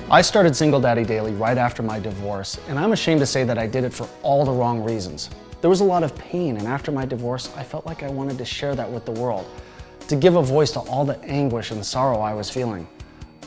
I started Single Daddy Daily right after my divorce, and I'm ashamed to say that I did it for all the wrong reasons. There was a lot of pain, and after my divorce, I felt like I wanted to share that with the world, to give a voice to all the anguish and sorrow I was feeling.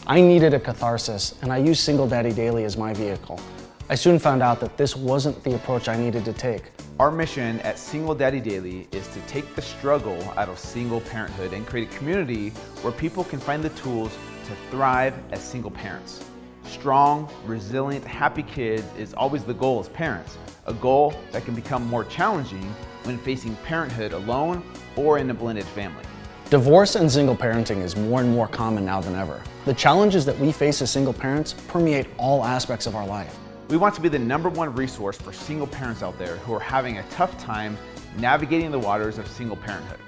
I needed a catharsis, and I used Single Daddy Daily as my vehicle. I soon found out that this wasn't the approach I needed to take. Our mission at Single Daddy Daily is to take the struggle out of single parenthood and create a community where people can find the tools to thrive as single parents. Strong, resilient, happy kids is always the goal as parents, a goal that can become more challenging when facing parenthood alone or in a blended family. Divorce and single parenting is more and more common now than ever. The challenges that we face as single parents permeate all aspects of our life. We want to be the #1 resource for single parents out there who are having a tough time navigating the waters of single parenthood.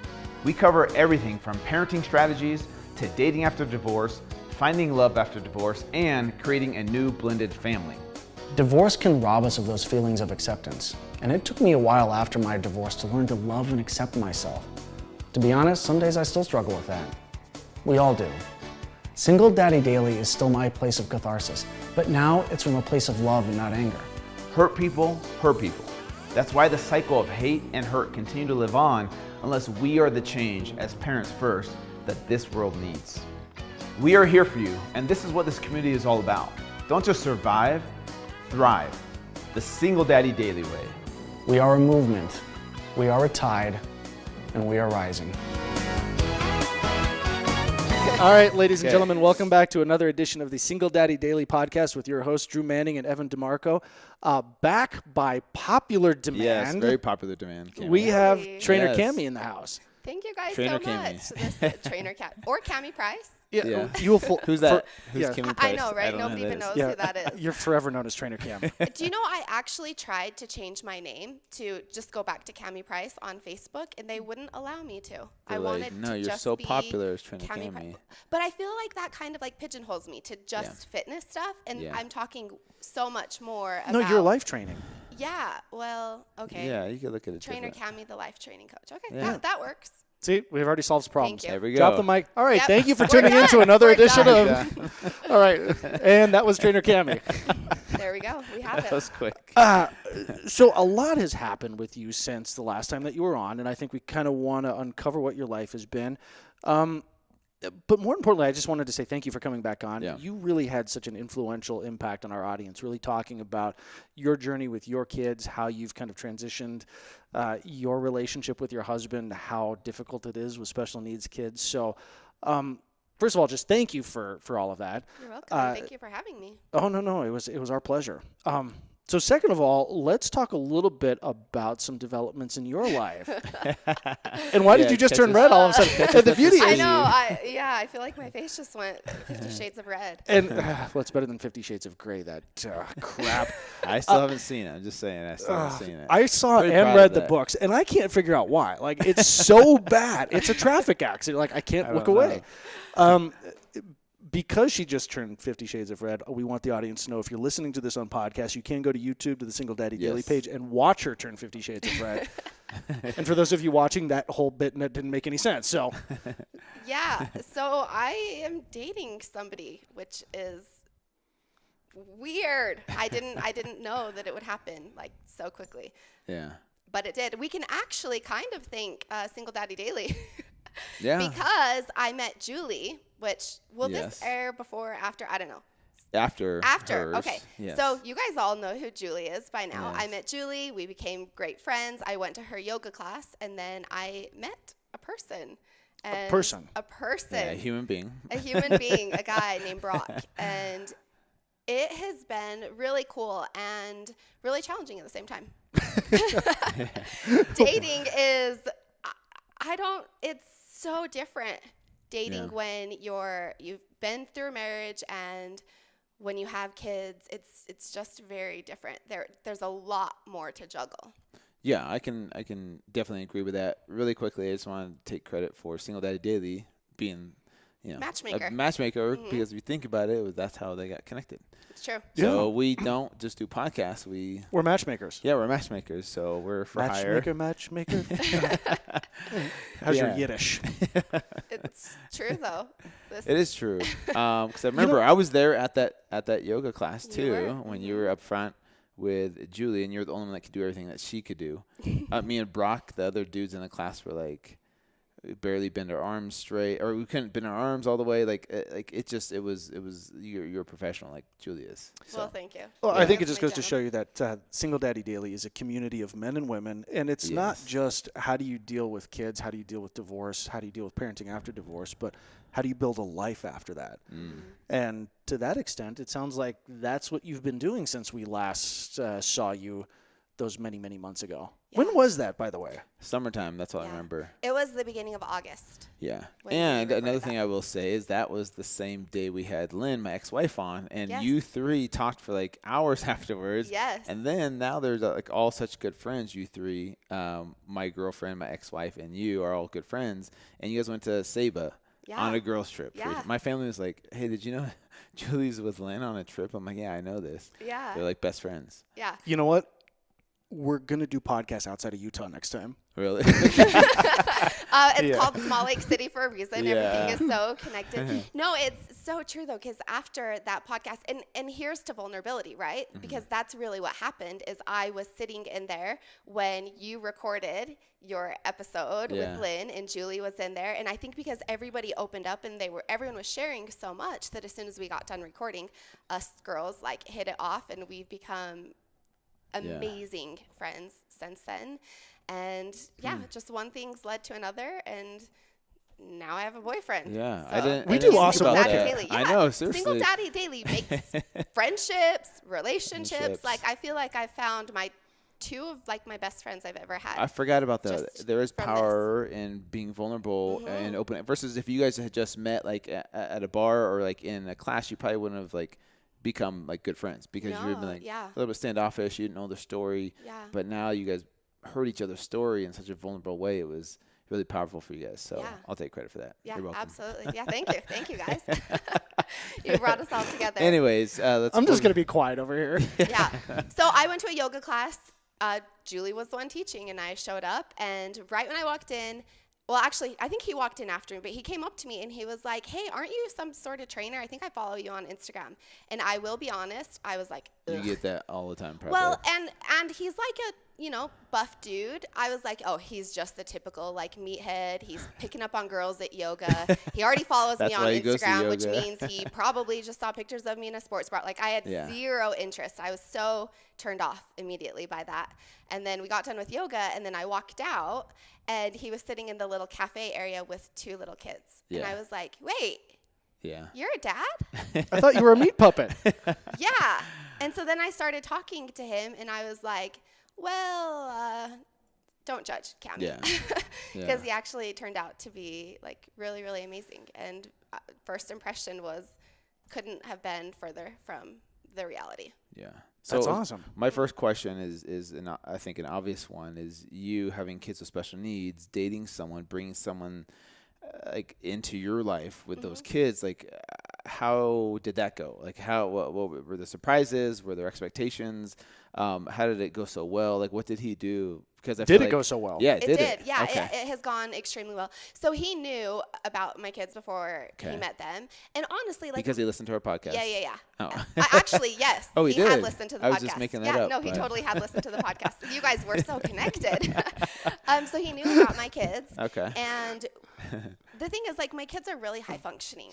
We cover everything from parenting strategies to dating after divorce, finding love after divorce, and creating a new blended family. Divorce can rob us of those feelings of acceptance, and it took me a while after my divorce to learn to love and accept myself. To be honest, some days I still struggle with that. We all do. Single Daddy Daily is still my place of catharsis, but now it's from a place of love and not anger. Hurt people hurt people. That's why the cycle of hate and hurt continue to live on unless we are the change as parents first that this world needs. We are here for you, and this is what this community is all about. Don't just survive, thrive. The Single Daddy Daily way. We are a movement, we are a tide, and we are rising. All right, ladies and gentlemen, welcome back to another edition of the Single Daddy Daily podcast with your hosts, Drew Manning and Evan DeMarco. Back by popular demand. Yes, very popular demand. We have Trainer Yes. Cami in the house. Thank you guys Trainer so much. This Trainer Cam or Cami Price. Yeah. You will Who's that? Who's yeah. Kimmy I Price? know, right? don't know Nobody who even that knows who that is. You're forever known as Trainer Cam. Do you know I actually tried to change my name to just go back to Cami Price on Facebook, and they wouldn't allow me to. I They're wanted no, to you're just so be popular as Trainer Cami Cami. Price. But I feel like that kind of like pigeonholes me to just fitness stuff, and Yeah. I'm talking so much more about. No, you're life training. Yeah. Well, okay. Yeah, you could look at it. Trainer different. Cami, the life training coach. Okay, Yeah. that works. See, we've already solved problems. Thank you. There we go. Drop the mic. All right, Yep. thank you for We're tuning in done. to another We're edition done. of. All right, and that was Trainer Cami. There we go. We have That it. was quick. So a lot has happened with you since the last time that you were on, and I think we kind of want to uncover what your life has been. But more importantly, I just wanted to say thank you for coming back on. Yeah. You really had such an influential impact on our audience, really talking about your journey with your kids, how you've kind of transitioned your relationship with your husband, how difficult it is with special needs kids. So first of all, just thank you for all of that. You're welcome. Thank you for having me. Oh, no, it was our pleasure. So second of all, let's talk a little bit about some developments in your life. And why did you just turn red all of a sudden? And the beauty I is, know. I feel like my face just went 50 shades of red. and well, it's better than 50 Shades of Grey, that crap. I still haven't seen it. I'm just saying. I still haven't seen it. I saw Pretty and proud read of the that. books, and I can't figure out why. Like, it's so bad. It's a traffic accident. Like, I can't look don't away. Because she just turned 50 Shades of Red, we want the audience to know if you're listening to this on podcast, you can go to YouTube to the Single Daddy Daily Yes. page and watch her turn 50 Shades of Red. And for those of you watching, that whole bit didn't make any sense. So, Yeah. So I am dating somebody, which is weird. I didn't know that it would happen like so quickly, Yeah. but it did. We can actually kind of thank Single Daddy Daily Yeah. because I met Julie. Which will Yes. this air before or after? I don't know. After. After, hers, okay. Yes. So you guys all know who Julie is by now. Yes. I met Julie. We became great friends. I went to her yoga class, and then I met a person. A person? A person. Yeah, a human being. A human being, a guy named Brock. And it has been really cool and really challenging at the same time. Dating is, it's so different. Dating when you've been through a marriage and when you have kids, it's just very different. There's a lot more to juggle. Yeah, I can definitely agree with that. Really quickly, I just want to take credit for Single Daddy Daily being, Matchmaker. a matchmaker because if you think about it, that's how they got connected. It's true. So we don't just do podcasts. We're matchmakers. Yeah, we're matchmakers. So we're for hire. Matchmaker. How's your Yiddish? It's true though. It is true. Because I remember I was there at that yoga class You too were? when you were up front with Julie, and you're the only one that could do everything that she could do. Me and Brock, the other dudes in the class, were like, we barely bend our arms straight, or we couldn't bend our arms all the way. It was you're a professional like Julie is. So. Well, thank you. Well, I think it just My goes to show you that Single Daddy Daily is a community of men and women, and it's not just how do you deal with kids, how do you deal with divorce, how do you deal with parenting after divorce, but how do you build a life after that? And to that extent, it sounds like that's what you've been doing since we last saw you those many, many months ago. Yeah. When was that, by the way? Summertime, that's all I Yeah. remember. It was the beginning of August. Yeah. When we And recorded another that. thing I will say is that was the same day we had Lynn, my ex-wife, on, and Yes. you three talked for like hours afterwards. Yes. And then now there's like all such good friends, you three. My girlfriend, my ex-wife, and you are all good friends. And you guys went to Saba on a girls' trip. Yeah. My family was like, hey, did you know Julie's with Lynn on a trip? I'm like, yeah, I know this. Yeah. They're like best friends. Yeah. You know what? We're going to do podcasts outside of Utah next time. Really? It's called Small Lake City for a reason. Yeah. Everything is so connected. No, it's so true though, because after that podcast, and here's to vulnerability, right? Because that's really what happened. Is I was sitting in there when you recorded your episode with Lynn, and Julie was in there, and I think because everybody opened up and everyone was sharing so much that as soon as we got done recording, us girls like hit it off, and we've become amazing friends since then. And just one thing's led to another, and now I have a boyfriend. Yeah, So I didn't. We I do didn't think awesome about work. Daddy that. Daily. I Yeah. know, seriously. Single Daddy Daily makes friendships, relationships. Relationships. Like I feel like I found two of like my best friends I've ever had. I forgot about that. Just There is from power in being vulnerable and open. Versus if you guys had just met like at a bar or like in a class, you probably wouldn't have like become like good friends because you would have been like a little bit standoffish. You didn't know their story. Yeah. But now you guys heard each other's story in such a vulnerable way. It was really powerful for you guys. So Yeah. I'll take credit for that. Yeah, You're welcome. absolutely. Yeah, thank you guys. You brought us all together. Anyways, let's. I'm just going to be quiet over here. Yeah. So I went to a yoga class. Julie was the one teaching, and I showed up. And right when I walked in, well, actually, I think he walked in after me, but he came up to me and he was like, hey, aren't you some sort of trainer? I think I follow you on Instagram. And I will be honest, I was like, ugh. You get that all the time, probably. Well, and he's like a, buff dude. I was like, oh, he's just the typical like meathead. He's picking up on girls at yoga. He already follows me That's on why he goes to Instagram, which yoga. means he probably just saw pictures of me in a sports bar. Like I had zero interest. I was so turned off immediately by that. And then we got done with yoga, and then I walked out, and he was sitting in the little cafe area with two little kids. And I was like, wait, you're a dad? I thought you were a meat puppet. Yeah. And so then I started talking to him, and I was like, well, don't judge, Cam. Yeah. Because he actually turned out to be like really, really amazing. And first impression couldn't have been further from the reality. Yeah. That's awesome. My first question is I think an obvious one is you having kids with special needs, dating someone, bringing someone like into your life with those kids. Like, how did that go? Like, what were the surprises? Were there expectations? How did it go so well? Like, what did he do? Because I feel Did it like, go so well? Yeah, It did did. it? Yeah, Okay. it has gone extremely well. So he knew about my kids before he met them. And honestly, like Because he listened to our podcast. Yeah. Oh. Actually, yes. Oh, he had did? listened to the I podcast. was just making that up, No, he but- totally had listened to the podcast. You guys were so connected. So he knew about my kids. Okay. And the thing is, like, my kids are really high functioning.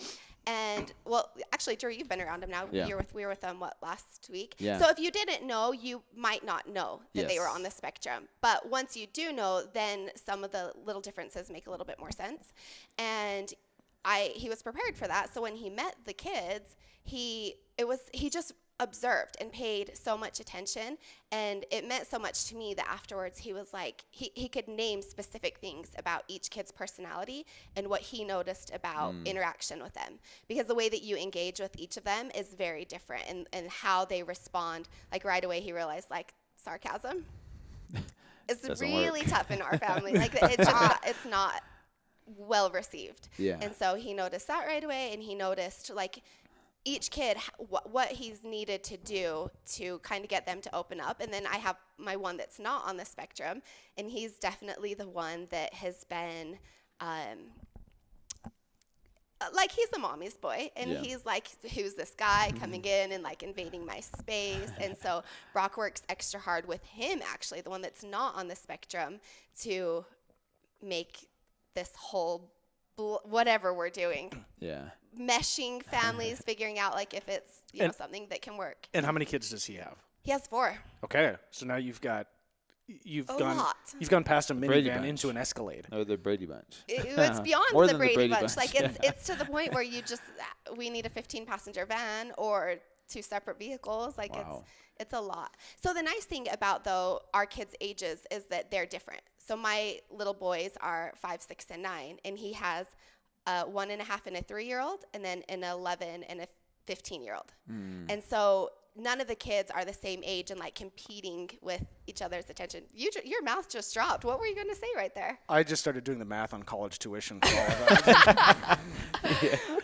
And well, actually, Drew, you've been around them now. Yeah. We were with them last week. Yeah. So if you didn't know, you might not know that they were Yes. on the spectrum. But once you do know, then some of the little differences make a little bit more sense. And he was prepared for that. So when he met the kids, he just observed and paid so much attention, and it meant so much to me that afterwards he was like he could name specific things about each kid's personality and what he noticed about interaction with them, because the way that you engage with each of them is very different, and how they respond. Like right away he realized like sarcasm is Doesn't really work. tough in our family. Like it's just it's not well received. Yeah. And so he noticed that right away, and he noticed like each kid what he's needed to do to kind of get them to open up. And then I have my one that's not on the spectrum, and he's definitely the one that has been like he's a mommy's boy, and he's like, who's this guy coming in and like invading my space? And so Brock works extra hard with him, actually, the one that's not on the spectrum, to make this whole whatever we're doing, meshing families, figuring out like if it's know something that can work. And how many kids does he have? He has 4. Okay, so now you've gone lot. past a Brady minivan Bunch. into an Escalade. Or the Brady Bunch. It's beyond More the than Brady Bunch. Bunch. Like it's to the point where we need a 15-passenger van or 2 separate vehicles. Like it's a lot. So the nice thing about though our kids' ages is that they're different. So my little boys are 5, 6, and 9, and he has a 1.5 and a 3-year-old, and then an 11 and a 15-year-old. And so none of the kids are the same age and like competing with each other's attention. Your mouth just dropped. What were you going to say right there? I just started doing the math on college tuition for all of that.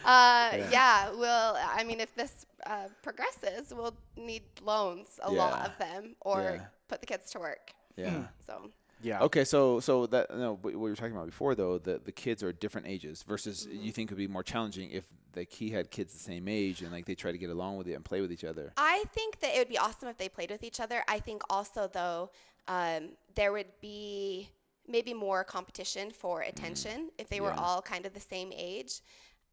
Well, I mean, if this progresses, we'll need loans, a lot of them, or put the kids to work. So. Yeah. Okay, so that what we were talking about before though, the kids are different ages versus you think it would be more challenging if like he had kids the same age and like they try to get along with it and play with each other. I think that it would be awesome if they played with each other. I think also though there would be maybe more competition for attention if they were all kind of the same age.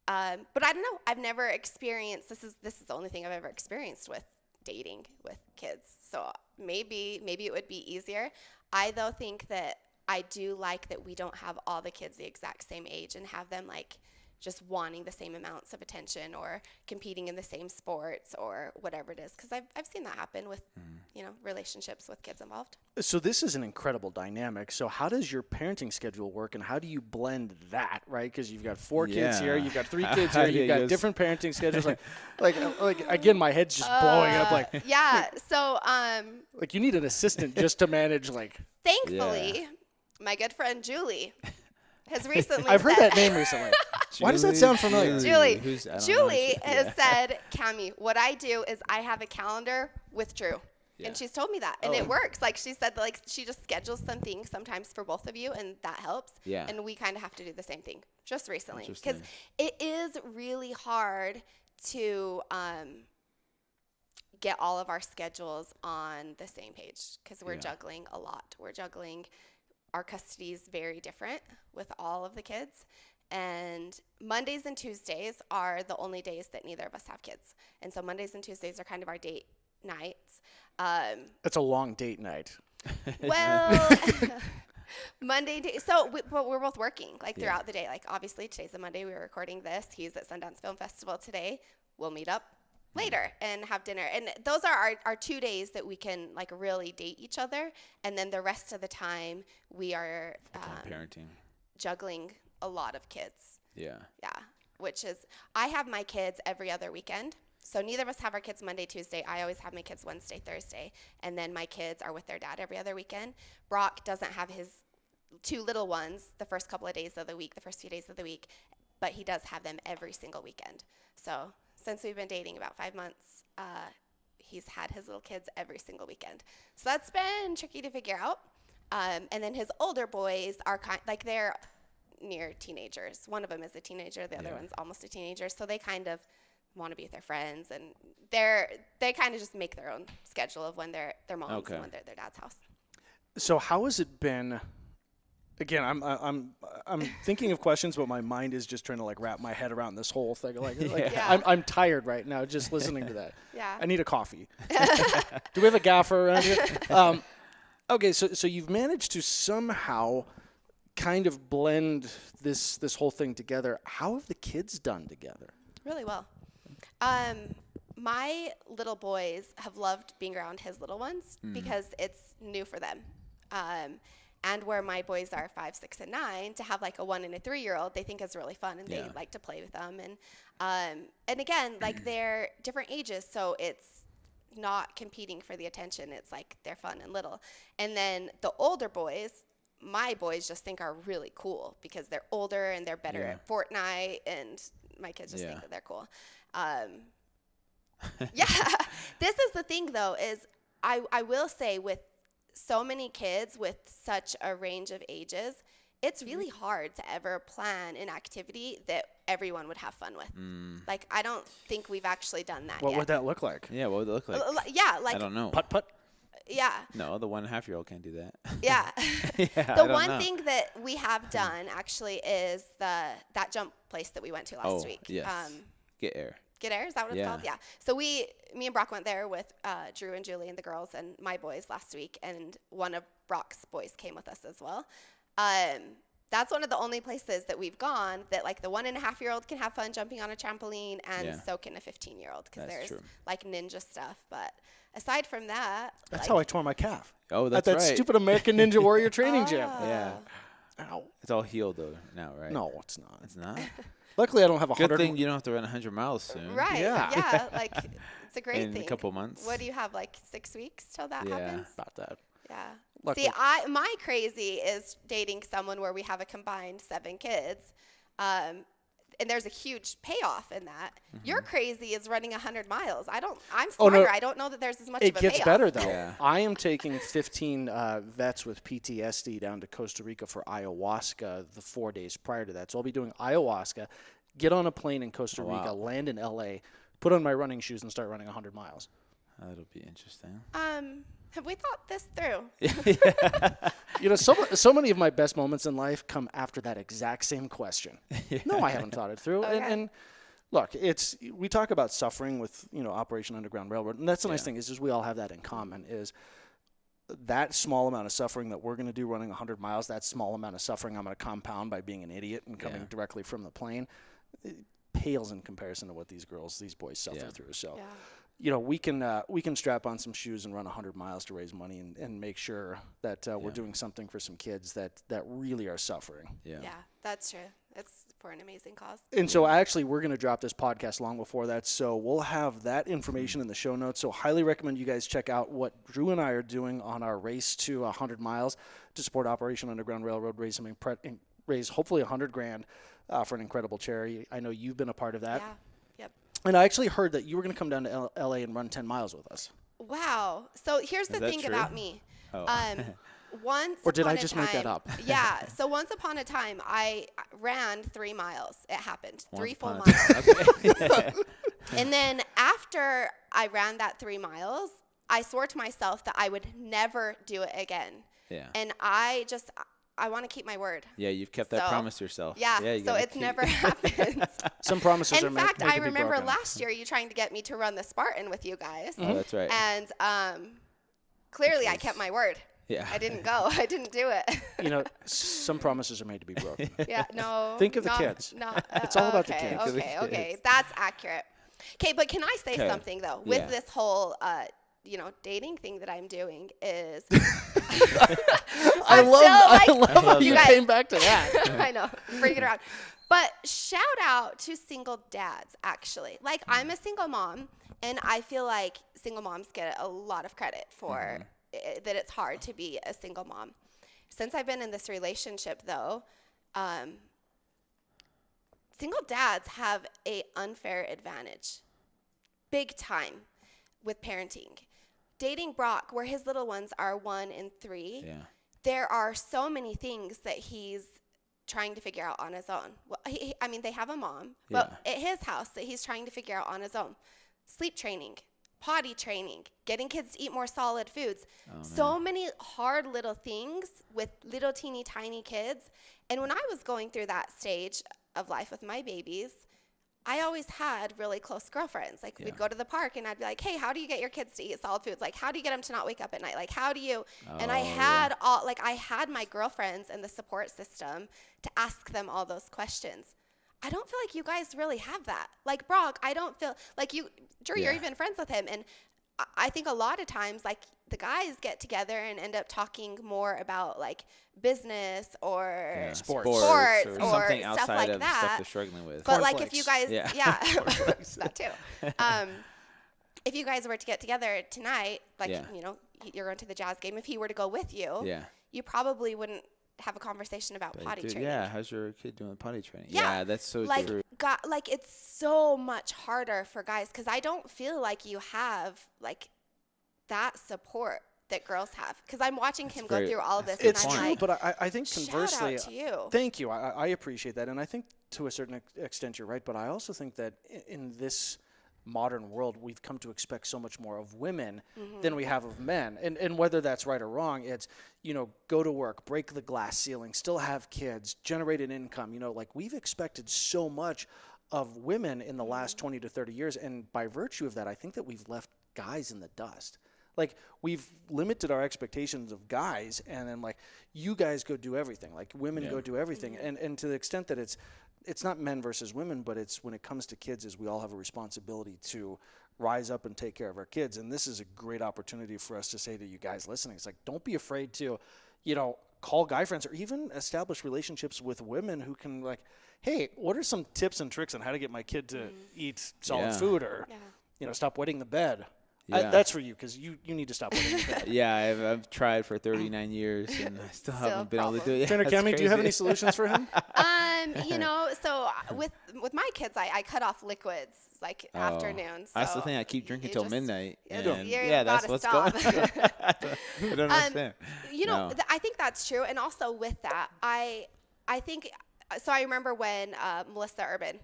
But I don't know. I've never experienced this is the only thing I've ever experienced with dating with kids. So maybe it would be easier. I, though, think that I do like that we don't have all the kids the exact same age and have them, like, just wanting the same amounts of attention or competing in the same sports or whatever it is. Because I've seen that happen with, relationships with kids involved. So this is an incredible dynamic. So how does your parenting schedule work, and how do you blend that, right? Because you've got 4 kids here, you've got 3 kids here, you've got different parenting schedules. Like again, my head's just blowing up. Like So like you need an assistant just to manage like. Thankfully, my good friend Julie has recently. I've heard that name recently. Why does that sound familiar? Julie has said, Cami, what I do is I have a calendar with Drew. And she's told me that. And it works. Like she said, like she just schedules something sometimes for both of you, and that helps. Yeah. And we kind of have to do the same thing just recently. Because it is really hard to get all of our schedules on the same page because we're juggling a lot. We're juggling. Our custody is very different with all of the kids. And Mondays and Tuesdays are the only days that neither of us have kids. And so Mondays and Tuesdays are kind of our date nights. That's a long date night. Well, Monday. But we're both working like throughout the day. Like obviously today's a Monday. We're recording this. He's at Sundance Film Festival today. We'll meet up later and have dinner. And those are our 2 days that we can like really date each other. And then the rest of the time we are parenting, juggling a lot of kids. Yeah. Which is, I have my kids every other weekend. So neither of us have our kids Monday, Tuesday. I always have my kids Wednesday, Thursday. And then my kids are with their dad every other weekend. Brock doesn't have his 2 little ones the first couple of days of the week, the first few days of the week, but he does have them every single weekend. So since we've been dating about 5 months, he's had his little kids every single weekend. So that's been tricky to figure out. And then his older boys are they're near teenagers. One of them is a teenager. The other one's almost a teenager. So they kind of want to be with their friends, and they kind of just make their own schedule of when they're moms and when they're at their dad's house. So how has it been? Again, I'm thinking of questions, but my mind is just trying to like wrap my head around this whole thing. I'm tired right now just listening to that. Yeah. I need a coffee. Do we have a gaffer around here? Okay, so you've managed to somehow kind of blend this whole thing together. How have the kids done together? Really well. My little boys have loved being around his little ones because it's new for them. And where my boys are 5, 6, and 9, to have like a 1 and a 3-year-old, they think is really fun, and they like to play with them. And again, like they're different ages, so it's not competing for the attention. It's like they're fun and little. And then the older boys, my boys just think are really cool because they're older and they're better at Fortnite, and my kids just think that they're cool. This is the thing, though, is I will say with so many kids with such a range of ages, it's really hard to ever plan an activity that everyone would have fun with. Like, I don't think we've actually done that yet. What would that look like? Yeah, what would it look like? Yeah, like, I don't know. Putt. yeah. No, the 1.5-year-old can't do that. Yeah. I The don't one know. thing that we have done actually is that jump place that we went to last week. Yes. Get air. Get Air, is that what it's called? Yeah. So me and Brock went there with Drew and Julie and the girls and my boys last week, and one of Brock's boys came with us as well. That's one of the only places that we've gone that, like, the 1.5-year-old can have fun jumping on a trampoline, and so can a 15-year-old, because there's true. like ninja stuff. But aside from that, That's like, how I tore my calf. Oh, that's at that right. stupid American Ninja Warrior training gym. Yeah. Ow. It's all healed though now, right? No, it's not. It's not? Luckily, I don't have a Good 100. thing you don't have to run 100 miles soon. Right. Yeah. Yeah. Like, it's a great In thing. a couple months. What do you have, like 6 weeks till that Yeah. happens? About that. Yeah. Luckily. See, my crazy is dating someone where we have a combined 7 kids. And there's a huge payoff in that. Your crazy is running 100 miles. I'm Oh, no. smarter. I don't know that there's as much of It a gets payoff. better, though. Yeah. I am taking 15 vets with PTSD down to Costa Rica for ayahuasca the 4 days prior to that. So I'll be doing ayahuasca, get on a plane in Costa Rica, land in L.A., put on my running shoes, and start running 100 miles. That'll be interesting. Have we thought this through? You know, so many of my best moments in life come after that exact same question. No, I haven't thought it through. Okay. And look, we talk about suffering with, Operation Underground Railroad, and that's the nice thing is we all have that in common, is that small amount of suffering that we're going to do running 100 miles, that small amount of suffering I'm going to compound by being an idiot and coming directly from the plane, it pales in comparison to what these boys suffer through. So. Yeah. We can strap on some shoes and run 100 miles to raise money and make sure that we're doing something for some kids that really are suffering. Yeah, that's true. It's for an amazing cause. And so actually we're going to drop this podcast long before that, so we'll have that information in the show notes. So highly recommend you guys check out what Drew and I are doing on our race to 100 miles to support Operation Underground Railroad, raise hopefully $100,000 for an incredible charity. I know you've been a part of that. Yeah. Yep. And I actually heard that you were going to come down to LA and run 10 miles with us. Wow. So here's the that thing true? about me. Oh. Once Or did upon I a just make that time- up? Yeah. So once upon a time, I ran 3 miles. It happened. Once 3 full upon a miles. time. Okay. And then after I ran that 3 miles, I swore to myself that I would never do it again. Yeah. And I want to keep my word. Yeah, you've kept that So, promise to yourself. Yeah. you So gotta it's keep- never happened. Some promises are In made fact, to I be remember broken. last year you trying to get me to run the Spartan with you guys. Oh, that's right. And clearly I kept my word. Yeah. I didn't go. I didn't do it. Some promises are made to be broken. Yeah, no. Think of the not- kids. not- It's all about the okay, kids. Okay. That's accurate. Okay, but can I say 'Kay. something, though? With Yeah. this whole, dating thing that I'm doing is. I love you you guys- came back to that. I know. Bring it around. But shout out to single dads, actually. Like, I'm a single mom, and I feel like single moms get a lot of credit for that it's hard to be a single mom. Since I've been in this relationship, though, single dads have a unfair advantage, big time, with parenting. Dating Brock, where his little ones are 1 and 3, there are so many things that he's trying to figure out on his own. Well, they have a mom, but at his house that he's trying to figure out on his own. Sleep training, potty training, getting kids to eat more solid foods. So many hard little things with little teeny tiny kids. And when I was going through that stage of life with my babies, I always had really close girlfriends. Like, we'd go to the park and I'd be like, hey, how do you get your kids to eat solid foods? Like, how do you get them to not wake up at night? Like, how do you? And I had I had my girlfriends and the support system to ask them all those questions. I don't feel like you guys really have that. Like, Brock, I don't feel like you, Drew, you're even friends with him. And I think a lot of times, like, the guys get together and end up talking more about, like, business or Sports. or something stuff outside like of the that. stuff they're struggling with. But like, if you guys, Cornflakes. that too. If you guys were to get together tonight, like, you're going to the Jazz game, if he were to go with you, you probably wouldn't have a conversation about But potty dude, training. yeah, how's your kid doing potty training? Yeah, That's so like true. like it's so much harder for guys because I don't feel like you have like that support that girls have. Because I'm watching him go very- through all of this, that's and It's I'm true, like, but I think shout conversely, out to you. thank you. I appreciate that, and I think to a certain extent you're right. But I also think that in this modern world, we've come to expect so much more of women than we have of men. And whether that's right or wrong, it's, go to work, break the glass ceiling, still have kids, generate an income. Like we've expected so much of women in the last 20 to 30 years. And by virtue of that, I think that we've left guys in the dust. Like we've limited our expectations of guys, and then like you guys go do everything. Like women go do everything, and to the extent that it's not men versus women, but it's when it comes to kids, is we all have a responsibility to rise up and take care of our kids. And this is a great opportunity for us to say to you guys listening, it's like, don't be afraid to, call guy friends or even establish relationships with women who can like, hey, what are some tips and tricks on how to get my kid to eat solid food or, stop wetting the bed. Yeah. That's for you because you need to stop wetting the bed. Yeah, I've tried for 39 years and I still haven't been able to do it. Trainer That's Cami, do you have crazy. any solutions for him? So with my kids, I cut off liquids like afternoons. So That's the thing. I keep drinking you till just- midnight. it's- And you're yeah, that's gotta what's stop. going on. I don't understand. No. I think that's true. And also with that, I think, so I remember when Melissa Hartwig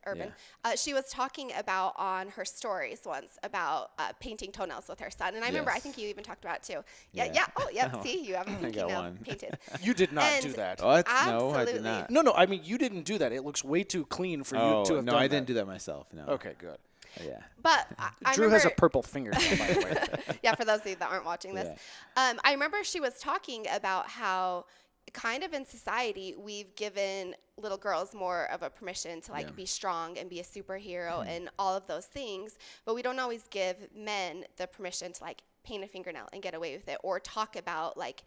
Urban, she was talking about on her stories once about painting toenails with her son. And I remember, I think you even talked about it too. Yeah. Oh, yep. See, you have a pinky got nail one. painted. You did not And do that. What? No, I Absolutely. did not. No, I mean, you didn't do that. It looks way too clean for you to have no, done I didn't do that myself. No. Okay, good. Yeah. But I Drew remember, has a purple fingernail, by the way. yeah, for those of you that aren't watching this. I remember she was talking about how kind of in society we've given little girls more of a permission to like be strong and be a superhero and all of those things, but we don't always give men the permission to like paint a fingernail and get away with it, or talk about like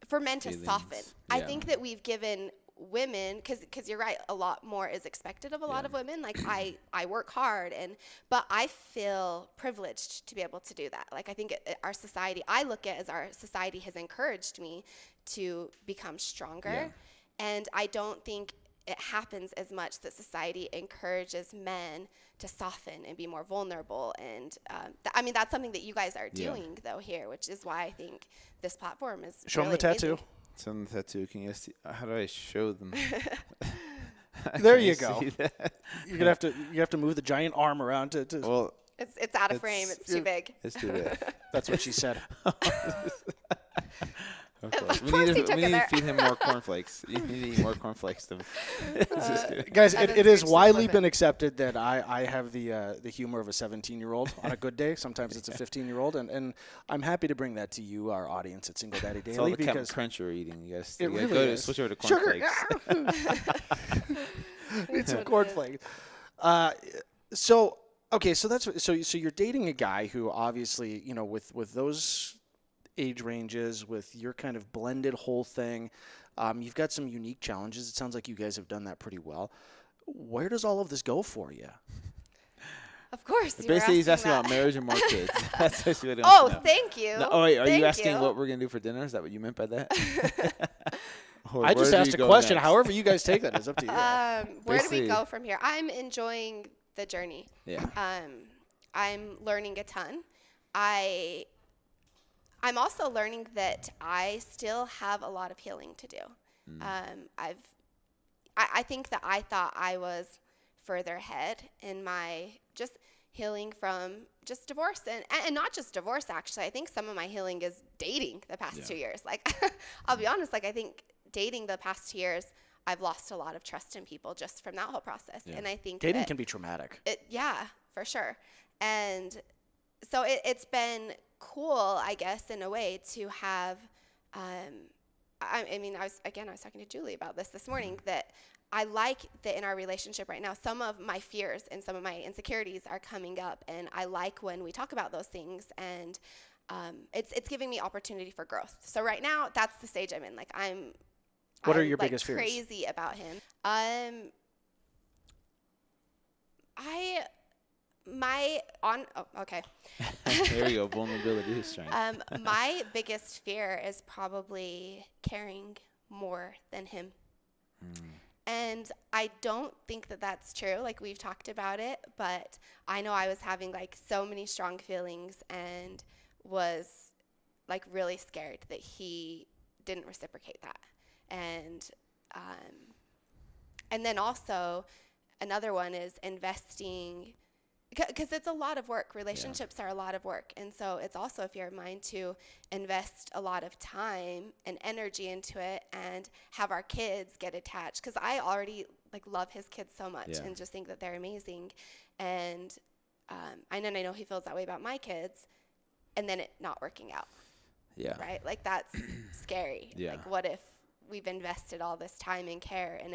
for men to soften. I think that we've given women, because you're right, a lot more is expected of a lot of women. Like I work hard, but I feel privileged to be able to do that. Like I think our society, I look at as our society has encouraged me to become stronger, and I don't think it happens as much that society encourages men to soften and be more vulnerable. And that's something that you guys are doing though here, which is why I think this platform is Show them really the tattoo. amazing. It's on the tattoo. Can you see? How do I show them? There Can you see go. that? You're gonna have to move the giant arm around to Well, It's out of frame. It's too big. it's too big. That's what she said. Of course. We course need he to, took we it need to there. feed him more cornflakes. You need to eat more cornflakes. Guys, I it didn't is reach the widely limit. been accepted that I have the humor of a 17-year-old on a good day. Sometimes it's a 15-year-old, and I'm happy to bring that to you, our audience at Single Daddy It's all Daily, the Captain because Crunch you're eating. You guys, it you gotta really is. switch over to Sugar. cornflakes. Need some cornflakes. So that's so you're dating a guy who obviously, with those age ranges, with your kind of blended whole thing, you've got some unique challenges. It sounds like you guys have done that pretty well. Where does all of this go for you? Of course. you were Basically, he's asking that. about marriage and more kids. That's basically what he wants Oh, to know. thank you. No, wait, are Thank you asking you. what we're gonna do for dinner? Is that what you meant by that? Or I just where do asked you a go question. next? However you guys take that is up to you. Where do we Basically- go from here? I'm enjoying the journey. Yeah. I'm learning a ton. I'm also learning that I still have a lot of healing to do. I think that I thought I was further ahead in my just healing from just divorce and not just divorce, actually. I think some of my healing is dating the past 2 years. Like, I'll be honest, like I think dating the past 2 years, I've lost a lot of trust in people just from that whole process. And I think Dating that can be traumatic. yeah, for sure. And so it's been cool, I guess, in a way to have, I was talking to Julie about this morning, that I like that in our relationship right now, some of my fears and some of my insecurities are coming up, and I like when we talk about those things, and it's giving me opportunity for growth. So right now, that's the stage I'm in. Like What are I'm, your like, biggest fears? crazy about him. Okay. There you go. Vulnerability is strength. My biggest fear is probably caring more than him. And I don't think that that's true. Like, we've talked about it, but I know I was having like so many strong feelings and was like really scared that he didn't reciprocate that. And then also another one is investing, because it's a lot of work. Relationships are a lot of work. And so it's also, if you're in mind, to invest a lot of time and energy into it and have our kids get attached. Because I already like love his kids so much and just think that they're amazing. And I know he feels that way about my kids, and then it not working out. Yeah. Right? Like, that's scary. Yeah. Like, what if we've invested all this time and care, and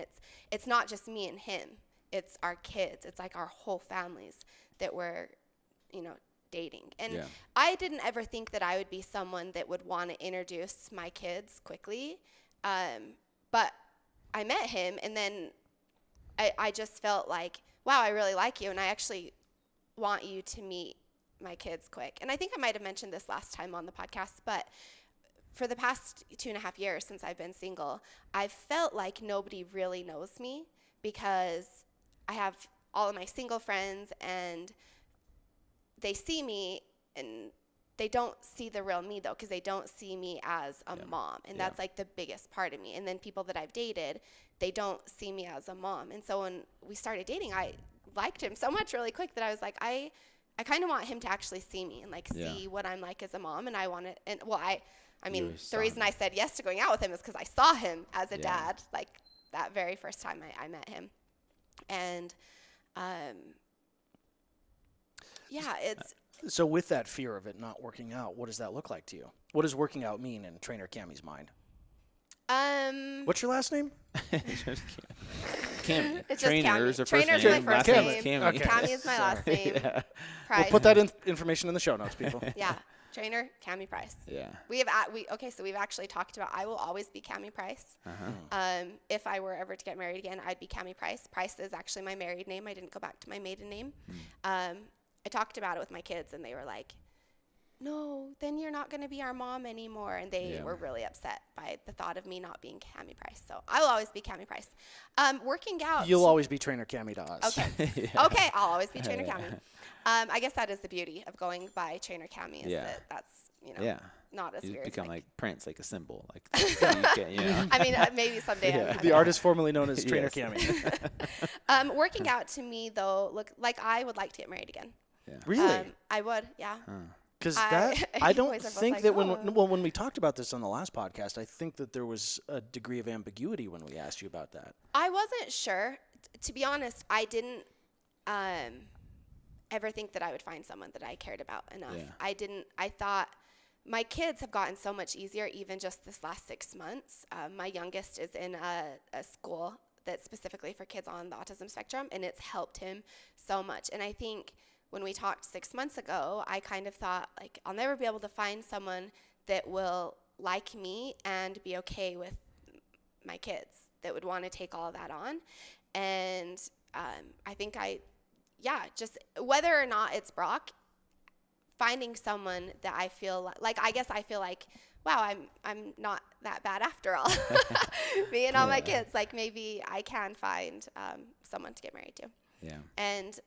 it's not just me and him. It's our kids. It's like our whole families that we're, dating. And I didn't ever think that I would be someone that would want to introduce my kids quickly. But I met him, and then I just felt like, wow, I really like you, and I actually want you to meet my kids quick. And I think I might have mentioned this last time on the podcast, but for the past 2.5 years since I've been single, I've felt like nobody really knows me, because I have all of my single friends, and they see me, and they don't see the real me, though, because they don't see me as a mom. And that's like the biggest part of me. And then people that I've dated, they don't see me as a mom. And so when we started dating, I liked him so much really quick that I was like, I kind of want him to actually see me and like see what I'm like as a mom. And I want it. And well, I mean, the reason I said yes to going out with him is because I saw him as a dad, like that very first time I met him. And it's. So with that fear of it not working out, what does that look like to you? What does working out mean in Trainer Cammie's mind? What's your last name? Cam. It's Trainer just is her first Trainer's name. my first Last name. name's Cammie. Okay. Cammie is my last name. We'll put that information in the show notes, people. Yeah, Trainer Cammie Price. Yeah. So we've actually talked about, I will always be Cammie Price. If I were ever to get married again, I'd be Cammie Price. Price is actually my married name. I didn't go back to my maiden name. I talked about it with my kids, and they were like, no, then you're not going to be our mom anymore. And they were really upset by the thought of me not being Cammie Price. So I will always be Cammie Price. Working out. You'll always be Trainer Cammie to us. Okay. Okay, I'll always be Trainer Cammie. I guess that is the beauty of going by Trainer Cammie, is that that's, not as You weird. become like Prince, like a symbol. Like I mean, maybe someday. The artist formerly known as Trainer Cammie. Working out to me, though, look like I would like to get married again. Really? I would, yeah. Because I I don't boys are both think like, that "Oh." when we talked about this on the last podcast, I think that there was a degree of ambiguity when we asked you about that. I wasn't sure. To be honest, I didn't ever think that I would find someone that I cared about enough. I thought my kids have gotten so much easier even just this last 6 months. My youngest is in a school that's specifically for kids on the autism spectrum, and it's helped him so much. And I think when we talked 6 months ago, I kind of thought, like, I'll never be able to find someone that will like me and be okay with my kids, that would want to take all of that on. And I think just whether or not it's Brock, finding someone that I feel like I guess I feel like, wow, I'm not that bad after all. Me and all my kids, like, maybe I can find someone to get married to. Yeah. And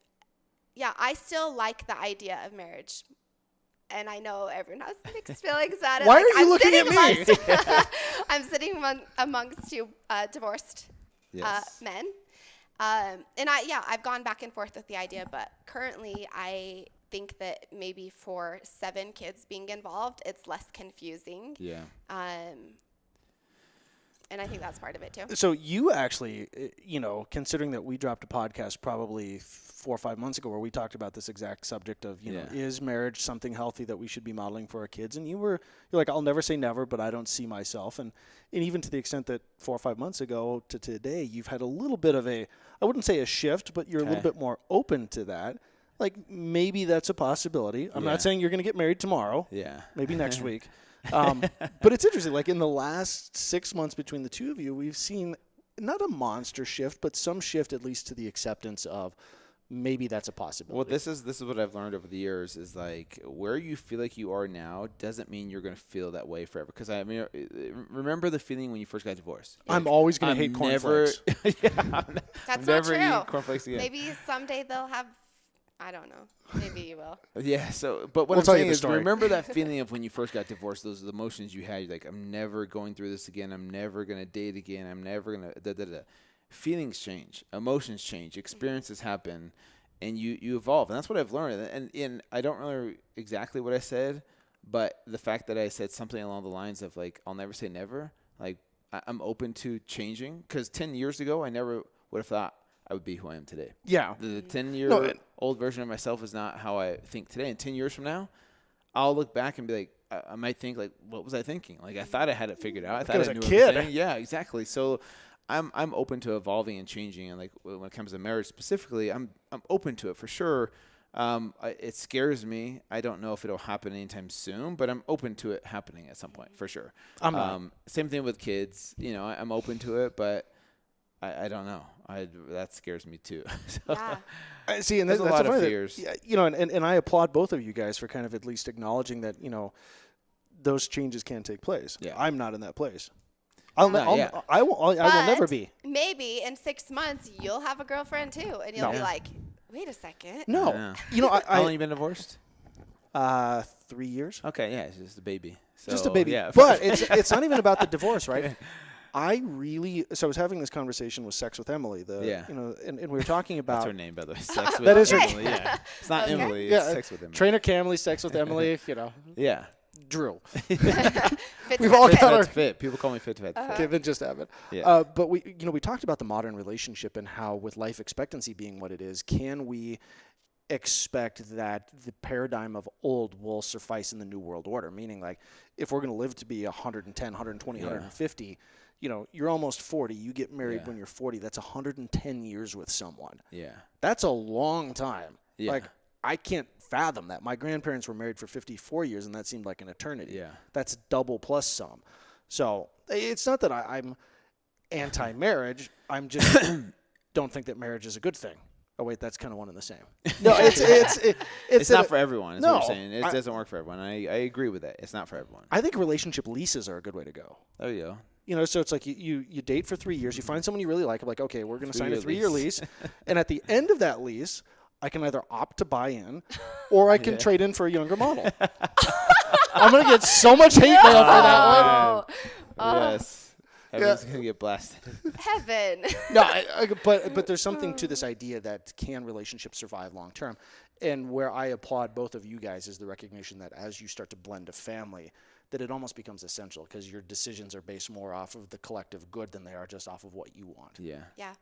I still like the idea of marriage. And I know everyone has mixed feelings about it. Why like, are you looking at me? I'm sitting amongst two divorced men. And I've gone back and forth with the idea, but currently I think that maybe for 7 kids being involved, it's less confusing. Yeah. And I think that's part of it too. So you actually, considering that we dropped a podcast probably 4 or 5 months ago where we talked about this exact subject of, is marriage something healthy that we should be modeling for our kids? And you're like, I'll never say never, but I don't see myself. And even to the extent that 4 or 5 months ago to today, you've had a little bit of I wouldn't say a shift, but you're a little bit more open to that. Like, maybe that's a possibility. I'm not saying you're going to get married tomorrow. Yeah. Maybe next week. But it's interesting. Like, in the last 6 months between the two of you, we've seen not a monster shift, but some shift at least to the acceptance of maybe that's a possibility. Well, this is what I've learned over the years is like where you feel like you are now doesn't mean you're going to feel that way forever. Because I mean, remember the feeling when you first got divorced. I'm always going to hate cornflakes. That's never not true. eat cornflakes again. Maybe someday they'll have. I don't know. Maybe you will. Yeah. So, but what We'll I'm tell you saying the is, story. remember that feeling of when you first got divorced. Those are the emotions you had. You're like, I'm never going through this again. I'm never gonna date again. I'm never gonna. Da, da, da. Feelings change. Emotions change. Experiences happen, and you evolve. And that's what I've learned. And I don't remember exactly what I said, but the fact that I said something along the lines of like, I'll never say never. Like I'm open to changing. Because 10 years ago, I never would have thought I would be who I am today. Yeah. The 10-year-old version of myself is not how I think today. And 10 years from now, I'll look back and be like, I might think like, what was I thinking? Like I thought I had it figured out. I thought I was I a knew kid. everything. Yeah, exactly. So I'm open to evolving and changing. And like when it comes to marriage specifically, I'm open to it for sure. It scares me. I don't know if it'll happen anytime soon, but I'm open to it happening at some point for sure. I'm not. Same thing with kids. You know, I'm open to it, but I don't know. That scares me too. So, Yeah. See, and There's a that's lot of funny that- fears. yeah, you know, and I applaud both of you guys for kind of at least acknowledging that, you know, those changes can take place. Yeah. I'm not in that place. No, I will never But be. Maybe in 6 months you'll have a girlfriend too, and you'll No. be Yeah. like, "Wait a second." No. Yeah. You know, How long I you been divorced? 3 years. Okay, yeah, it's just a baby. Just a So, baby. Yeah, But it's not even about the divorce, right? I was having this conversation with Sex with Emily, Yeah. you know, and we were talking that's about her name, by the way. Sex with That is her Emily. Yeah, it's not Okay. Emily. It's Yeah, sex with Emily. Trainer Camley, Sex with Emily, you know, Yeah, Drew. Fits We've all that got fit. our that's fit. People call me fit to fit. Okay, then just have it. Yeah. But we talked about the modern relationship and how, with life expectancy being what it is, can we expect that the paradigm of old will suffice in the new world order? Meaning, like, if we're going to live to be 110, 120, 150, you know, you're almost 40. You get married Yeah. when you're 40. That's 110 years with someone. Yeah. That's a long time. Yeah. Like, I can't fathom that. My grandparents were married for 54 years, and that seemed like an eternity. Yeah. That's double plus some. So it's not that I'm anti-marriage. I'm just don't think that marriage is a good thing. Oh wait, that's kind of one and the same. No, It's not for everyone. Is what No, you're saying. It doesn't work for everyone. I agree with that. It's not for everyone. I think relationship leases are a good way to go. There you go. You know, so it's like you date for 3 years. You find someone you really like. I'm like, okay, we're going to sign a 3-year lease. And at the end of that lease, I can either opt to buy in or I can trade in for a younger model. I'm going to get so much hate mail for that one. Yes. Everyone's gonna get blasted. Heaven. No, but there's something to this idea that can relationships survive long term, and where I applaud both of you guys is the recognition that as you start to blend a family, that it almost becomes essential because your decisions are based more off of the collective good than they are just off of what you want. Yeah. Yeah,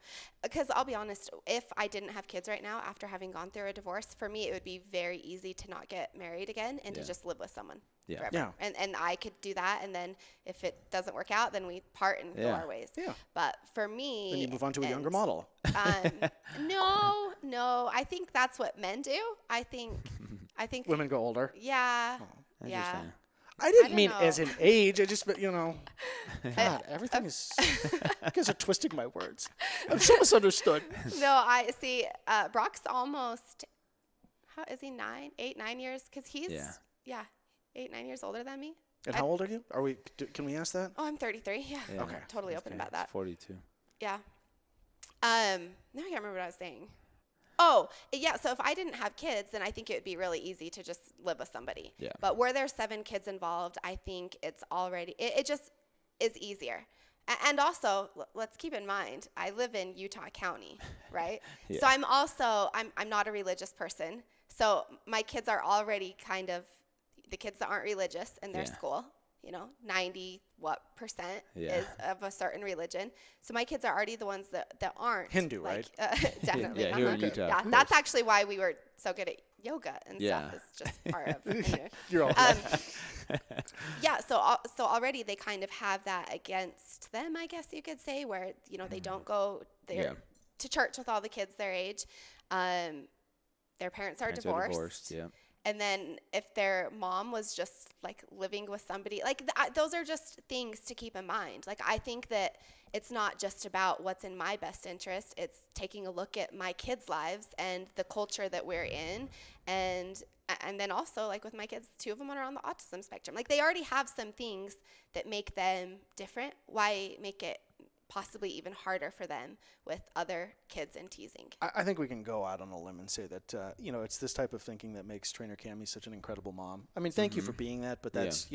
because I'll be honest, if I didn't have kids right now after having gone through a divorce, for me it would be very easy to not get married again and to just live with someone forever. Yeah. And I could do that, and then if it doesn't work out, then we part and go our ways. Yeah. But for me, Then you move on to a younger and, model. No, I think that's what men do. I think Women go older. Yeah. Yeah. Interesting. I didn't don't mean know. as an age. I just, you know, God, everything is. You guys are twisting my words. I'm so misunderstood. No, I see. Brock's almost. How is he? 9 years? Because he's 8, 9 years older than me. And how old are you? Can we ask that? Oh, I'm 33. Yeah. Yeah. Okay. Totally open about that. 42. Yeah. Now I can't remember what I was saying. Oh, yeah. So if I didn't have kids, then I think it would be really easy to just live with somebody. Yeah. But where there's 7 kids involved, I think it's already, it just is easier. And also, let's keep in mind, I live in Utah County, right? So I'm also, I'm not a religious person. So my kids are already kind of, the kids that aren't religious in their school, 90% is of a certain religion. So my kids are already the ones that aren't. Hindu, like, right? Definitely. Yeah, here in Utah. Yeah, of that's course. actually why we were so good at yoga and Yeah. stuff. It's just part of. Anyway. You're all. Yeah, so already they kind of have that against them, I guess you could say, where they don't go to church with all the kids their age. Their parents are divorced. Yeah. And then if their mom was just like living with somebody, like those are just things to keep in mind. Like I think that it's not just about what's in my best interest. It's taking a look at my kids' lives and the culture that we're in. And then also, like with my kids, 2 of them are on the autism spectrum. Like they already have some things that make them different. Why make it possibly even harder for them with other kids and teasing? I think we can go out on a limb and say that, it's this type of thinking that makes Trainer Cami such an incredible mom. I mean, thank you for being that, but that's,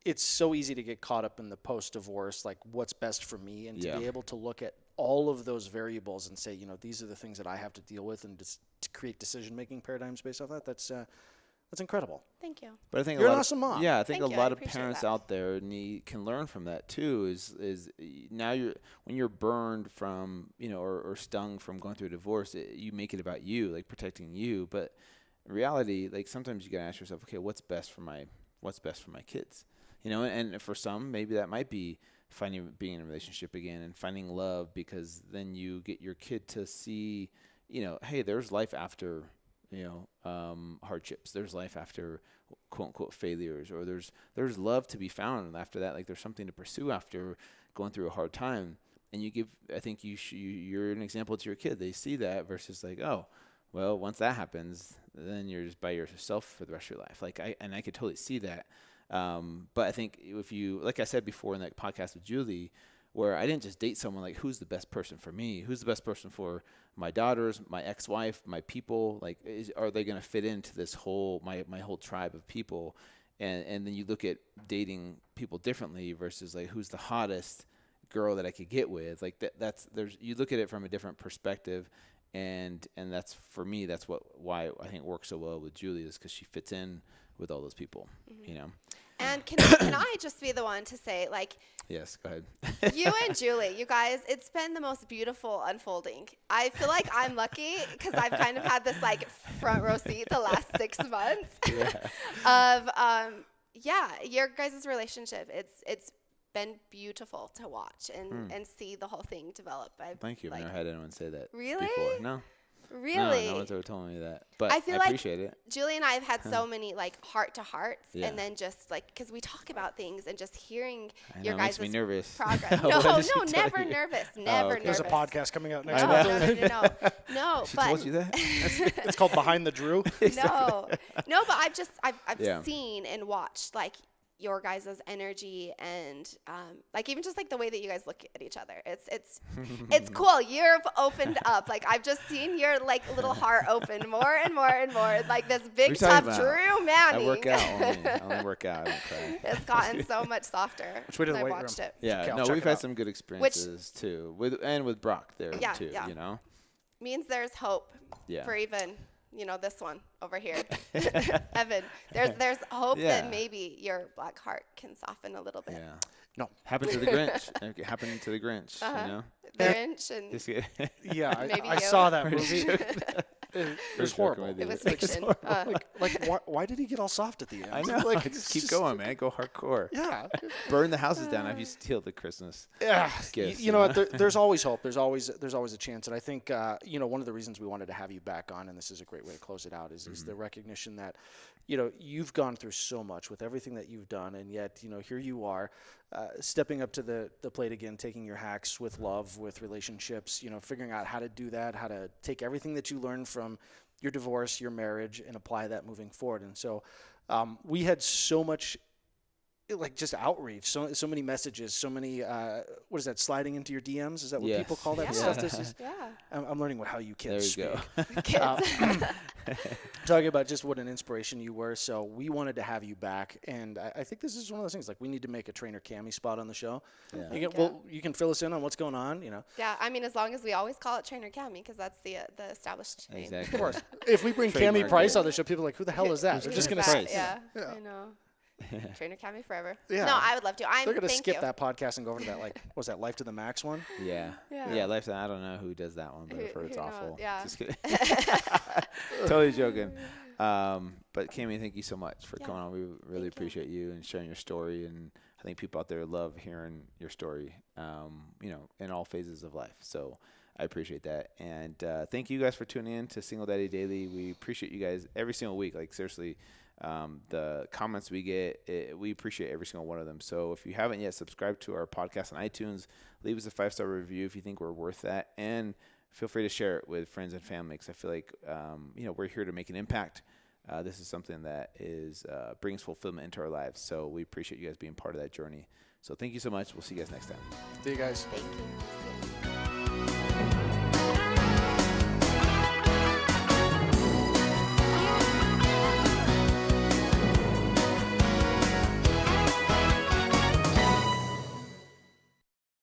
it's so easy to get caught up in the post-divorce, like what's best for me, and to be able to look at all of those variables and say, these are the things that I have to deal with, and just to create decision-making paradigms based off that. That's incredible. Thank you. But I think You're an awesome mom. Yeah, I think Thank a you. I lot of appreciate parents that. out there can learn from that too. Is now when you're burned from or stung from going through a divorce, you make it about you, like protecting you. But in reality, like sometimes you gotta ask yourself, okay, what's best for my kids? And for some, maybe that might be being in a relationship again and finding love, because then you get your kid to see, hey, there's life after hardships. There's life after quote unquote failures, or there's love to be found after that. Like there's something to pursue after going through a hard time. And I think you're an example to your kid. They see that versus like, oh, well, once that happens, then you're just by yourself for the rest of your life. Like I could totally see that. But I think if you, like I said before in that podcast with Julie, where I didn't just date someone like, who's the best person for me? Who's the best person for my daughters, my ex-wife, my people? Like, are they going to fit into this whole, my whole tribe of people? And then you look at dating people differently versus like, who's the hottest girl that I could get with? Like you look at it from a different perspective. And that's, for me, that's why I think it works so well with Julie, is because she fits in with all those people, And can I just be the one to say, like, yes, go ahead. you and Julie, you guys, it's been the most beautiful unfolding. I feel like I'm lucky because I've kind of had this like front row seat the last 6 months of your guys' relationship. It's been beautiful to watch and see the whole thing develop. Thank you. I've never had anyone say that Really? before. No. Really? No one's ever told me that. But I feel appreciate it. Julie and I have had so many like heart-to-hearts, Yeah. and then just like, because we talk about things and just hearing It your makes guys' me nervous. progress. What No, did she tell never you? nervous. Oh, Never okay. nervous. There's a podcast coming out next No, month. no, She but told you that? It's called Behind the Drew. no, but I've Yeah. seen and watched like your guys' energy and like even just like the way that you guys look at each other. It's cool. You've opened up. Like I've just seen your like little heart open more and more and more. Like this big What are you tough talking about? Drew Manning. I work out only. I only work out. I don't cry. It's gotten so much softer. Which way to the since I weight watched room? it. Yeah, Okay, I'll no, check we've it had out. some good experiences too, with Brock there Yeah, too. yeah. Means there's hope Yeah. for even this one over here. Evan, there's hope Yeah. that maybe your black heart can soften a little bit. Yeah. No. Happened to the Grinch. It happened to the Grinch. Uh-huh. You know. The Grinch and Just kidding. Yeah, Maybe I you. saw that movie. It was joking horrible. with you. it was It's fiction. Why did he get all soft at the end? I know. Like, Just it's keep going, man. Go hardcore. Yeah. Burn the houses down if you steal the Christmas. Yeah, Gifts, you know what? There's always hope. There's always a chance, and I think one of the reasons we wanted to have you back on, and this is a great way to close it out, is the recognition that you've gone through so much with everything that you've done, and yet here you are, stepping up to the plate again, taking your hacks with love, with relationships, figuring out how to do that, how to take everything that you learned from your divorce, your marriage, and apply that moving forward. And so we had so much like just outreach, so many messages, so many what is that, sliding into your DMs? Is that what people call that Yeah. stuff? This is Yeah. I'm learning how you kids There you speak. go. Kids. Talking about just what an inspiration you were. So we wanted to have you back, and I think this is one of those things, like we need to make a Trainer Cami spot on the show. Yeah. You can fill us in on what's going on, Yeah, I mean, as long as we always call it Trainer Cami, because that's the established name. Exactly. Of course. If we bring Cami Trademark Price it. on the show, people are like, who the hell is that? They're Who's just going to that? say, Yeah, Yeah. I know. Trainer Cami forever. Yeah. No, I would love to. they're going to Thank skip you. that podcast and go over to that, like, what was that, Life to the Max one? Yeah. Yeah. Yeah. Life. I don't know who does that one, but I've heard it's Who knows? awful. Yeah. Just kidding. Totally joking. But Cami, thank you so much for Yeah. coming on. We really Thank you. appreciate you and sharing your story. And I think people out there love hearing your story, in all phases of life. So I appreciate that. And thank you guys for tuning in to Single Daddy Daily. We appreciate you guys every single week. Like, seriously, the comments we get, we appreciate every single one of them. So if you haven't yet subscribed to our podcast on iTunes, leave us a 5-star review if you think we're worth that. And feel free to share it with friends and family, because I feel like, we're here to make an impact. This is something that brings fulfillment into our lives. So we appreciate you guys being part of that journey. So thank you so much. We'll see you guys next time. See you guys. Thank you.